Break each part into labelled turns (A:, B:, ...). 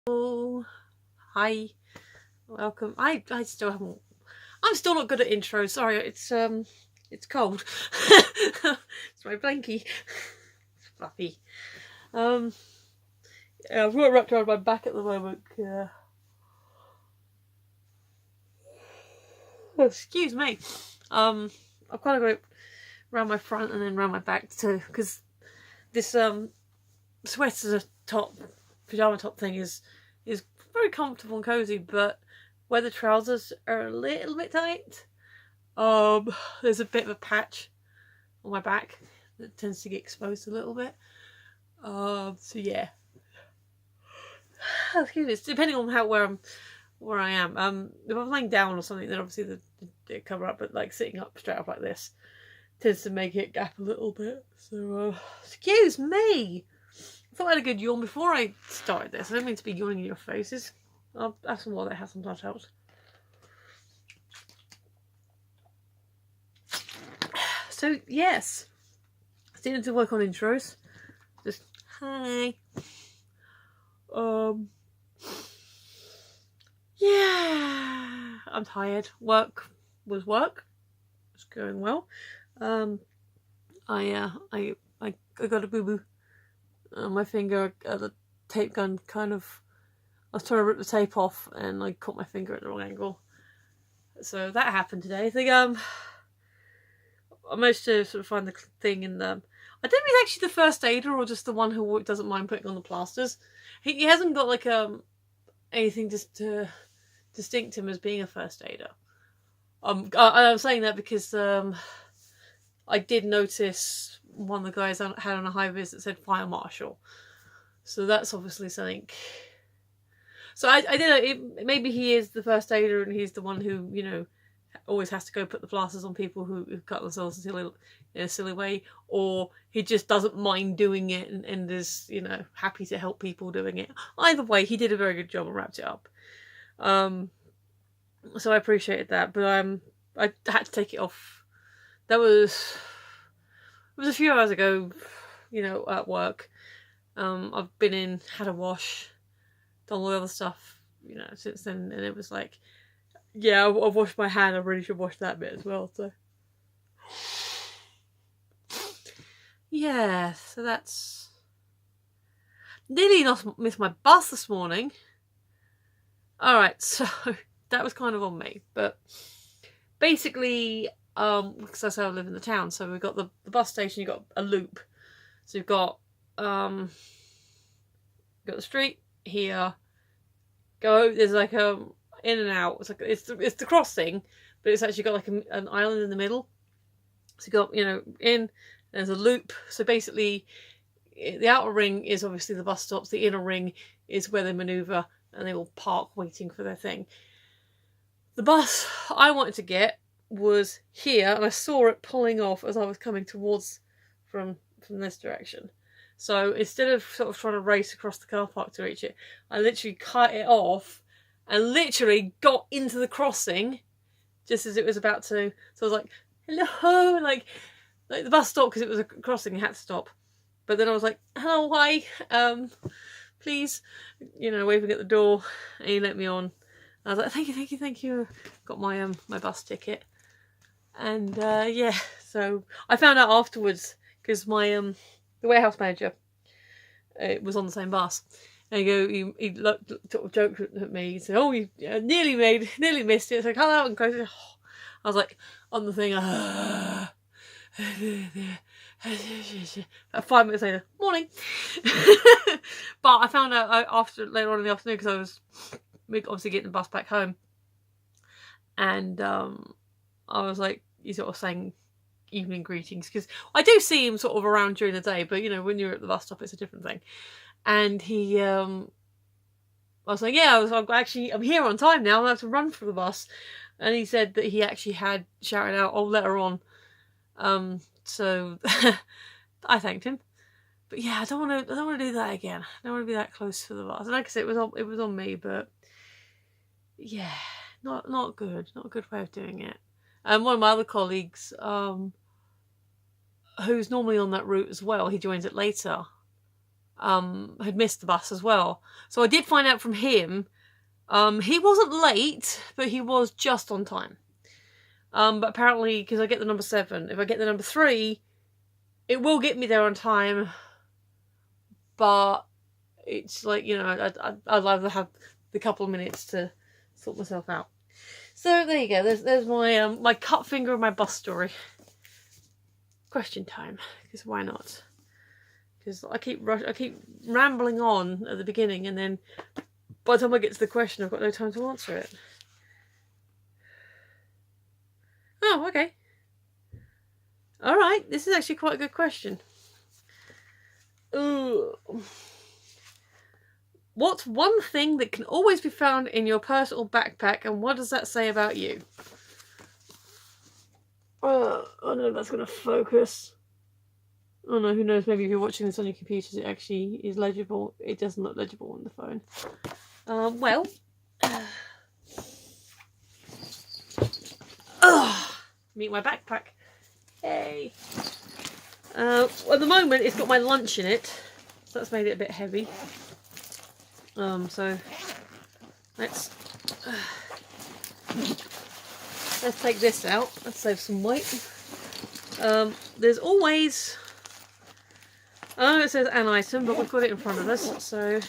A: Oh, hi, welcome. I still haven't. I'm still not good at intros. Sorry, it's cold. It's my blankie. It's fluffy. Yeah, I've got it wrapped around my back at the moment. Excuse me. I've kind of got it around my front and then around my back too, because this sweater top, pajama top thing is very comfortable and cozy, but where the trousers are a little bit tight, there's a bit of a patch on my back that tends to get exposed a little bit. So yeah. Excuse me. It's depending on where I am. If I'm lying down or something, then obviously they cover up. But like sitting up straight up like this tends to make it gap a little bit. So excuse me. I thought I had a good yawn before I started this. I don't mean to be yawning in your faces. I'll have some water. Have sometimes helps. So yes, still need to work on intros. Just hi. Yeah, I'm tired. Work was work. It's going well. I got a boo boo on my finger. The tape gun kind of. I was trying to rip the tape off, and I caught my finger at the wrong angle. So that happened today. I think I managed to sort of find the thing in the. I don't know if he's actually the first aider or just the one who doesn't mind putting on the plasters. He hasn't got like anything just to distinct him as being a first aider. I'm saying that because I did notice one of the guys had on a high vis that said fire marshal, so that's obviously something. So I don't know. Maybe he is the first aider and he's the one who always has to go put the plasters on people who cut themselves in a silly way, or he just doesn't mind doing it and is happy to help people doing it. Either way, he did a very good job and wrapped it up. So I appreciated that, but I had to take it off. It was a few hours ago, at work. I've been had a wash, done all the other stuff, since then, and it was like, yeah, I've washed my hand. I really should wash that bit as well. So, yeah, so that's nearly not missed my bus this morning. All right, so that was kind of on me, but basically, because I say I live in the town, so we've got the bus station. You've got a loop, so you've got the street here. There's like in and out. It's like it's the crossing, but it's actually got like an island in the middle. So you got in. There's a loop. So basically, the outer ring is obviously the bus stops. The inner ring is where they manoeuvre and they all park waiting for their thing. The bus I wanted to get was here, and I saw it pulling off as I was coming towards from this direction. So instead of sort of trying to race across the car park to reach it, I literally cut it off and literally got into the crossing just as it was about to. So I was like, hello, like the bus stopped because it was a crossing, it had to stop. But then I was like, hello, hi, please, waving at the door, and he let me on. I was like, thank you. Got my my bus ticket. And yeah, so I found out afterwards because my the warehouse manager was on the same bus. And he looked, sort of joked at me. He said, "Oh, you nearly missed it." It's like, hello, and close. I was like on the thing. 5 minutes later, morning. But I found out after later on in the afternoon because I was obviously getting the bus back home, and I was like, he's sort of saying evening greetings because I do see him sort of around during the day, but when you're at the bus stop, it's a different thing. And he, I was like, yeah, I'm here on time now. I have to run for the bus. And he said that he actually had shouted out, "Oh, let her on." So I thanked him. But yeah, I don't want to do that again. I don't want to be that close to the bus. And like I said, it was on me, but yeah, not good. Not a good way of doing it. And one of my other colleagues, who's normally on that route as well, he joins it later. had missed the bus as well. So I did find out from him. He wasn't late, but he was just on time. But apparently, because I get the number 7, if I get the number 3, it will get me there on time. But it's like, you know, I'd rather have the couple of minutes to sort myself out. So there you go. There's my my cut finger of my bus story. Question time, because why not? Because I keep rambling on at the beginning, and then by the time I get to the question, I've got no time to answer it. Oh, okay. All right, this is actually quite a good question. Ooh. What's one thing that can always be found in your purse or backpack, and what does that say about you? I don't know if that's going to focus. Oh no, who knows, maybe if you're watching this on your computers it actually is legible. It doesn't look legible on the phone. Well... meet my backpack. Hey! Well, at the moment it's got my lunch in it, so that's made it a bit heavy. So let's take this out. Let's save some weight. There's always, I know it says an item, but we've got it in front of us. So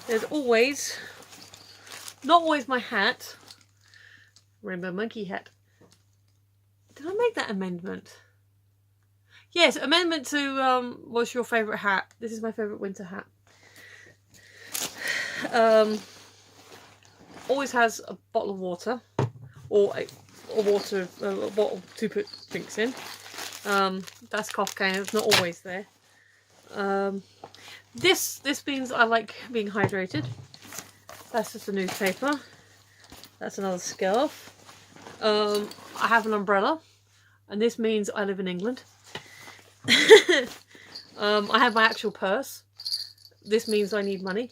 A: there's always, not always my hat, rainbow monkey hat. Did I make that amendment? Yes, amendment to what's your favourite hat? This is my favourite winter hat. Always has a bottle of water, or a bottle to put drinks in. That's cough cane. It's not always there. This means I like being hydrated. That's just a newspaper. That's another scarf. I have an umbrella, and this means I live in England. I have my actual purse. This means I need money.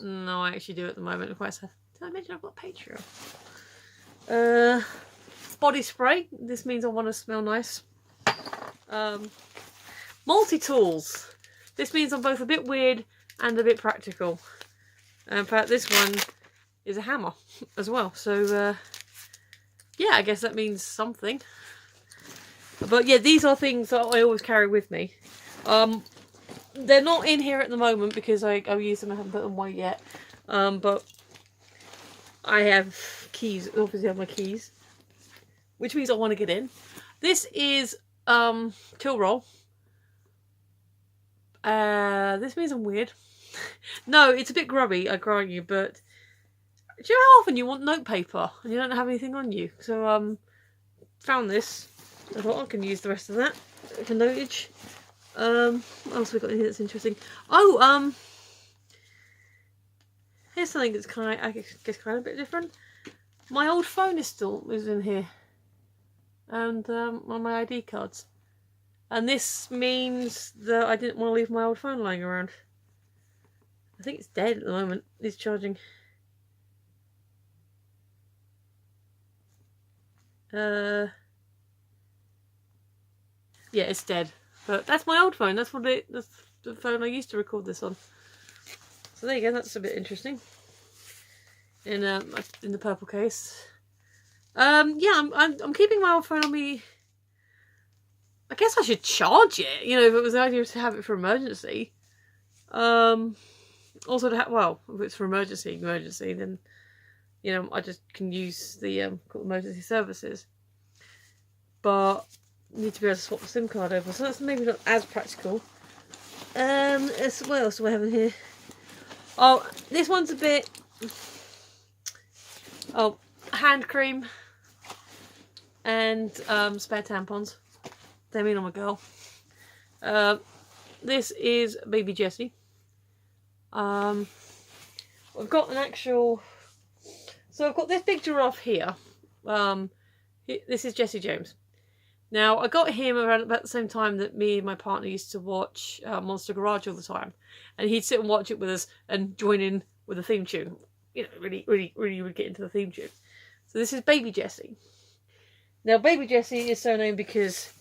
A: No, I actually do at the moment. I'm quite sad. Did I mention I've got Patreon? Body spray. This means I want to smell nice. Multi-tools. This means I'm both a bit weird and a bit practical. In fact, this one is a hammer as well. So, yeah, I guess that means something. But yeah, these are things that I always carry with me. They're not in here at the moment because I've used them. I haven't put them away yet. But I have keys. Obviously, I have my keys, which means I want to get in. This is till roll. This means I'm weird. No, it's a bit grubby, I grant you. But do you know how often you want notepaper and you don't have anything on you? So found this. I thought I can use the rest of that for notage. What else have we got in here that's interesting? Oh, here's something that's kind of, I guess, kind of a bit different. My old phone is in here, and on my ID cards, and this means that I didn't want to leave my old phone lying around. I think it's dead at the moment. It's charging. Yeah, it's dead. But that's my old phone. That's the phone I used to record this on. So there you go. That's a bit interesting. In the purple case. Yeah, I'm keeping my old phone on me. I guess I should charge it. You know, if it was the idea to have it for emergency. Also to have, well, if it's for emergency, then you know I just can use the emergency services. But need to be able to swap the SIM card over, so that's maybe not as practical. What else do we have in here? Oh, this one's a bit. Oh, hand cream and spare tampons. They mean I'm a girl. This is baby Jessie. I've got an actual. So I've got this big giraffe here. This is Jesse James. Now, I got him around about the same time that me and my partner used to watch Monster Garage all the time. And he'd sit and watch it with us and join in with the theme tune. You know, really would get into the theme tune. So this is Baby Jessie. Now, Baby Jessie is so named because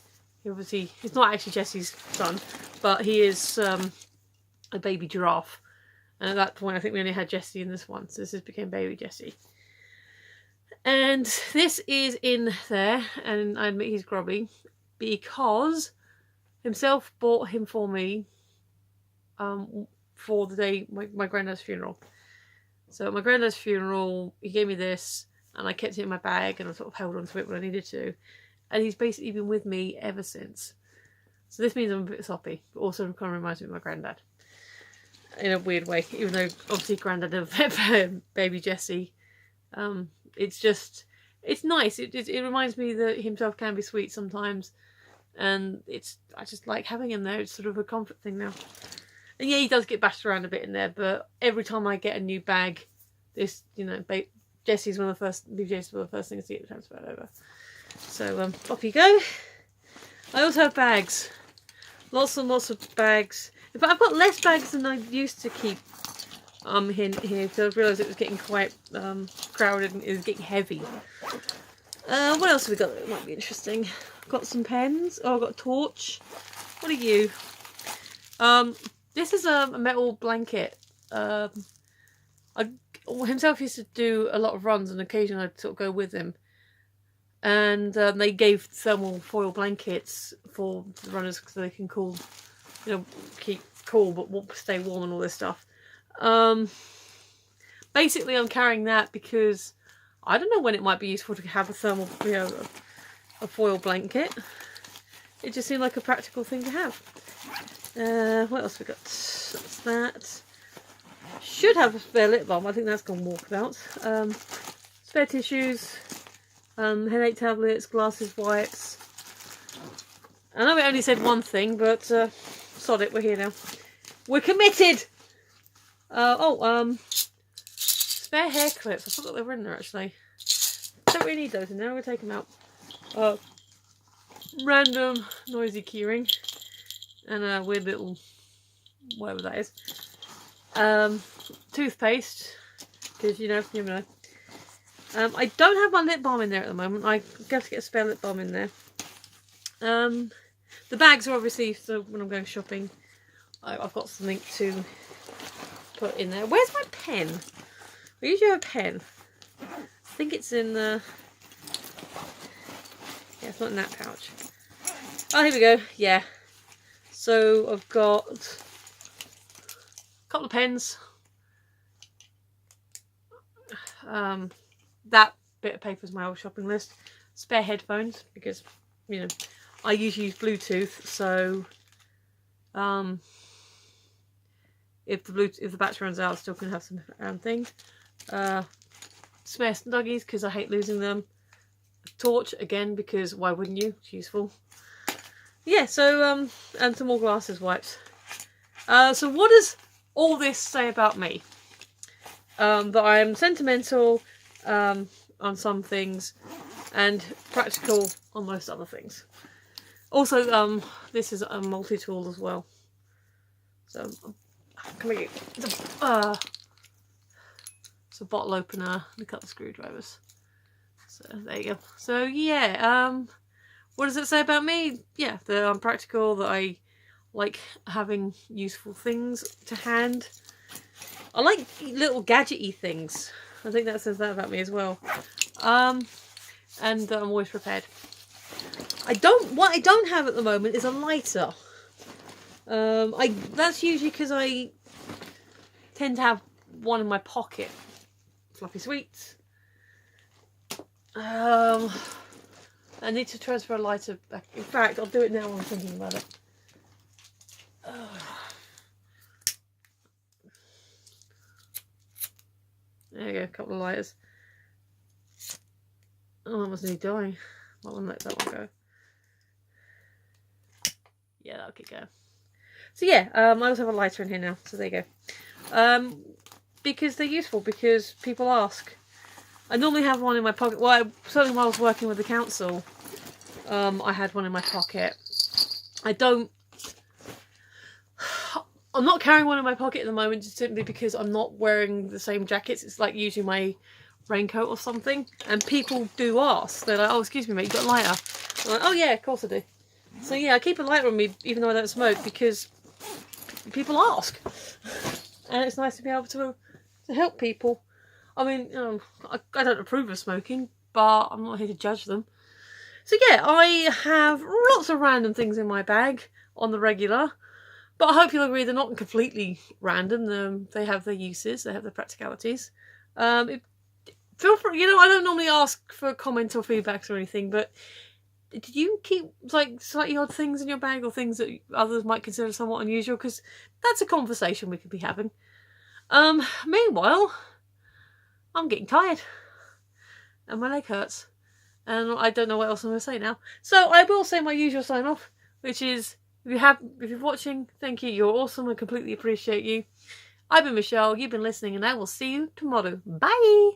A: Obviously, he's not actually Jesse's son, but he is a baby giraffe. And at that point, I think we only had Jesse in this one, so this became baby Jesse. And this is in there, and I admit he's grubby, because himself bought him for me for the day, my granddad's funeral. So at my granddad's funeral, he gave me this, and I kept it in my bag, and I sort of held on to it when I needed to. And he's basically been with me ever since. So this means I'm a bit soppy, but also kind of reminds me of my granddad. In a weird way, even though obviously granddad and baby Jesse. It's just, it's nice. It reminds me that himself can be sweet sometimes. And I just like having him there. It's sort of a comfort thing now. And yeah, he does get bashed around a bit in there, but every time I get a new bag, this, Jesse's one of the first, baby Jesse's one of the first things to get transferred over. So, off you go. I also have bags. Lots and lots of bags. In fact, I've got less bags than I used to keep in here, because I realised it was getting quite crowded and it was getting heavy. What else have we got that might be interesting? I've got some pens. Oh, I've got a torch. What are you? This is a metal blanket. Himself used to do a lot of runs, and occasionally I'd sort of go with him. And they gave thermal foil blankets for the runners so they can keep cool but stay warm and all this stuff. Basically, I'm carrying that because I don't know when it might be useful to have a thermal, a foil blanket. It just seemed like a practical thing to have. What else have we got? That's that. Should have a spare lip balm. I think that's gone walkabout. Spare tissues. Headache tablets, glasses, wipes. I know we only said one thing, but sod it, we're here now. We're committed! Spare hair clips. I forgot they were in there actually. Don't really need those in there, I'm going to take them out. Random noisy keyring. And a weird little, whatever that is. Toothpaste, because you never know. I don't have my lip balm in there at the moment. I have to get a spare lip balm in there. The bags are obviously, so when I'm going shopping, I've got something to put in there. Where's my pen? I usually have a pen. I think it's in the... Yeah, it's not in that pouch. Oh, here we go. Yeah. So I've got a couple of pens. That bit of paper is my old shopping list. Spare headphones, because, I usually use Bluetooth, so if the battery runs out, I still can have some things. Spare snuggies, because I hate losing them. A torch, again, because why wouldn't you? It's useful. Yeah, so, and some more glasses wipes. So what does all this say about me? That I am sentimental on some things and practical on most other things. Also, this is a multi-tool as well. So, come here. It's a bottle opener and a couple of screwdrivers. So, there you go. So, yeah, what does it say about me? Yeah, that I'm practical, that I like having useful things to hand. I like little gadgety things. I think that says that about me as well. And I'm always prepared. What I don't have at the moment is a lighter. That's usually because I tend to have one in my pocket. Fluffy sweets. I need to transfer a lighter back. In fact, I'll do it now while I'm thinking about it. There you go, a couple of lighters. Oh, that must need dying. Might want to let that one go. Yeah, that'll keep going. So yeah, I also have a lighter in here now, so there you go. Because they're useful, because people ask. I normally have one in my pocket. Well, certainly while I was working with the council, I had one in my pocket. I'm not carrying one in my pocket at the moment, just simply because I'm not wearing the same jackets. It's like using my raincoat or something. And people do ask. They're like, oh, excuse me, mate, you got a lighter? I'm like, oh yeah, of course I do. So yeah, I keep a lighter on me even though I don't smoke because people ask. And it's nice to be able to help people. I mean, I don't approve of smoking, but I'm not here to judge them. So yeah, I have lots of random things in my bag on the regular. But I hope you'll agree they're not completely random. They have their uses, they have their practicalities. Feel free, I don't normally ask for comments or feedbacks or anything, but do you keep like slightly odd things in your bag or things that others might consider somewhat unusual? Because that's a conversation we could be having. Meanwhile, I'm getting tired and my leg hurts and I don't know what else I'm going to say now. So I will say my usual sign off, which is if you're watching, thank you. You're awesome. I completely appreciate you. I've been Michelle. You've been listening, and I will see you tomorrow. Bye.